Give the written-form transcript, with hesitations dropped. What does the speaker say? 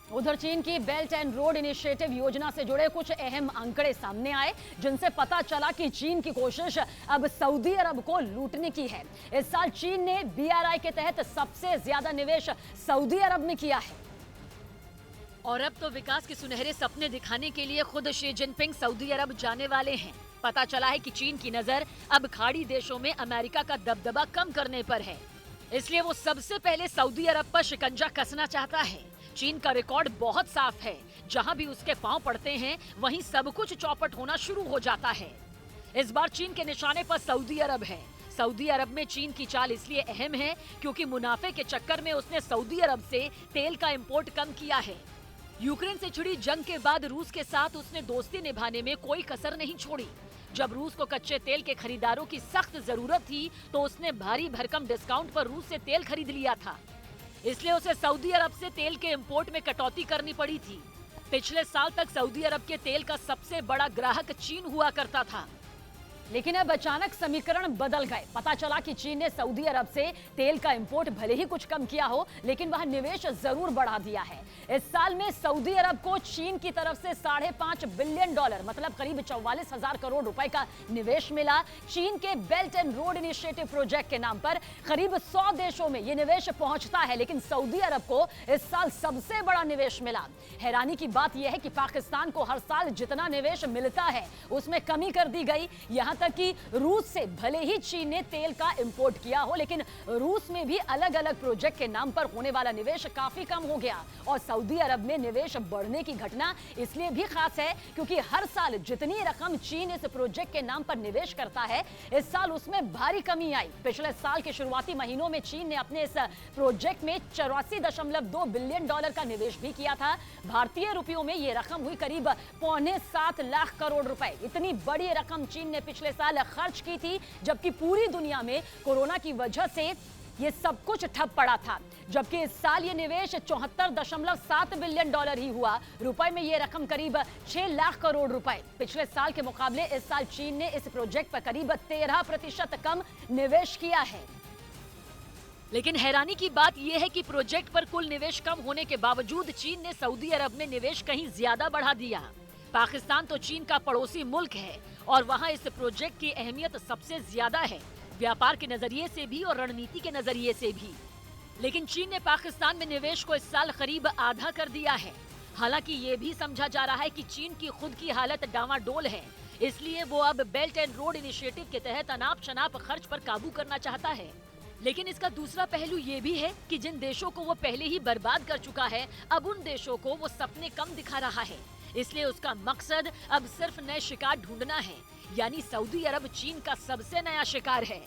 उधर चीन की बेल्ट एंड रोड इनिशिएटिव योजना से जुड़े कुछ अहम आंकड़े सामने आए, जिनसे पता चला कि चीन की कोशिश अब सऊदी अरब को लूटने की है। इस साल चीन ने BRI के तहत सबसे ज्यादा निवेश सऊदी अरब में किया है। और अब तो विकास के सुनहरे सपने दिखाने के लिए खुद शी जिनपिंग सऊदी अरब जाने वाले हैं। पता चला है कि चीन की नजर अब खाड़ी देशों में अमेरिका का दबदबा कम करने पर है, इसलिए वो सबसे पहले सऊदी अरब पर शिकंजा कसना चाहता है। चीन का रिकॉर्ड बहुत साफ है, जहां भी उसके पांव पड़ते हैं वहीं सब कुछ चौपट होना शुरू हो जाता है। इस बार चीन के निशाने पर सऊदी अरब है। सऊदी अरब में चीन की चाल इसलिए अहम है क्योंकि मुनाफे के चक्कर में उसने सऊदी अरब से तेल का इंपोर्ट कम किया है। यूक्रेन से छिड़ी जंग के बाद रूस के साथ उसने दोस्ती निभाने में कोई कसर नहीं छोड़ी। जब रूस को कच्चे तेल के खरीदारों की सख्त जरूरत थी तो उसने भारी भरकम डिस्काउंट पर रूस से तेल खरीद लिया था, इसलिए उसे सऊदी अरब से तेल के इंपोर्ट में कटौती करनी पड़ी थी। पिछले साल तक सऊदी अरब के तेल का सबसे बड़ा ग्राहक चीन हुआ करता था, लेकिन अब अचानक समीकरण बदल गए। पता चला कि चीन ने सऊदी अरब से तेल का इंपोर्ट भले ही कुछ कम किया हो, लेकिन वह निवेश जरूर बढ़ा दिया है। इस साल में सऊदी अरब को चीन की तरफ से $5.5 बिलियन मतलब करीब 44,000 करोड़ रुपए का निवेश मिला। चीन के belt and road initiative project के नाम पर करीब 100 देशों में यह निवेश पहुंचता है, लेकिन सऊदी अरब को इस साल सबसे बड़ा निवेश मिला। हैरानी की बात यह है कि पाकिस्तान को हर साल जितना निवेश मिलता है उसमें कमी कर दी गई। यहां तक कि रूस से भले ही चीन ने तेल का इंपोर्ट किया हो, लेकिन रूस में भी अलग अलग प्रोजेक्ट के नाम पर होने वाला निवेश काफी कम हो गया। और सऊदी अरब में निवेश बढ़ने की घटना इसलिए भी खास है क्योंकि हर साल जितनी रकम चीन इस प्रोजेक्ट के नाम पर निवेश करता है, इस साल उसमें भारी कमी आई। पिछले साल के शुरुआती महीनों में चीन ने अपने इस प्रोजेक्ट में $84.2 बिलियन का निवेश भी किया था। भारतीय रुपयों में यह रकम हुई करीब 6.25 लाख करोड़ रुपए। इतनी बड़ी रकम चीन ने पिछले साल खर्च की थी, जबकि पूरी दुनिया में कोरोना की वजह से ये सब कुछ ठप पड़ा था। जबकि इस साल ये निवेश $74.7 बिलियन ही हुआ। रुपए में ये रकम करीब 6 लाख करोड़ रुपए। पिछले साल के मुकाबले इस साल चीन ने इस प्रोजेक्ट पर करीब 13% कम निवेश किया है। लेकिन हैरानी की बात यह है कि प्रोजेक्ट पर कुल निवेश कम होने के बावजूद चीन ने सऊदी अरब में निवेश कहीं ज्यादा बढ़ा दिया। पाकिस्तान तो चीन का पड़ोसी मुल्क है और वहाँ इस प्रोजेक्ट की अहमियत सबसे ज्यादा है, व्यापार के नजरिए से भी और रणनीति के नजरिए से भी। लेकिन चीन ने पाकिस्तान में निवेश को इस साल करीब आधा कर दिया है। हालांकि ये भी समझा जा रहा है कि चीन की खुद की हालत डामाडोल है, इसलिए वो अब बेल्ट एंड रोड इनिशिएटिव के तहत अनाप शनाप खर्च पर काबू करना चाहता है। लेकिन इसका दूसरा पहलू ये भी है कि जिन देशों को वो पहले ही बर्बाद कर चुका है, अब उन देशों को वो सपने कम दिखा रहा है। इसलिए उसका मकसद अब सिर्फ नए शिकार ढूंढना है, यानी सऊदी अरब चीन का सबसे नया शिकार है।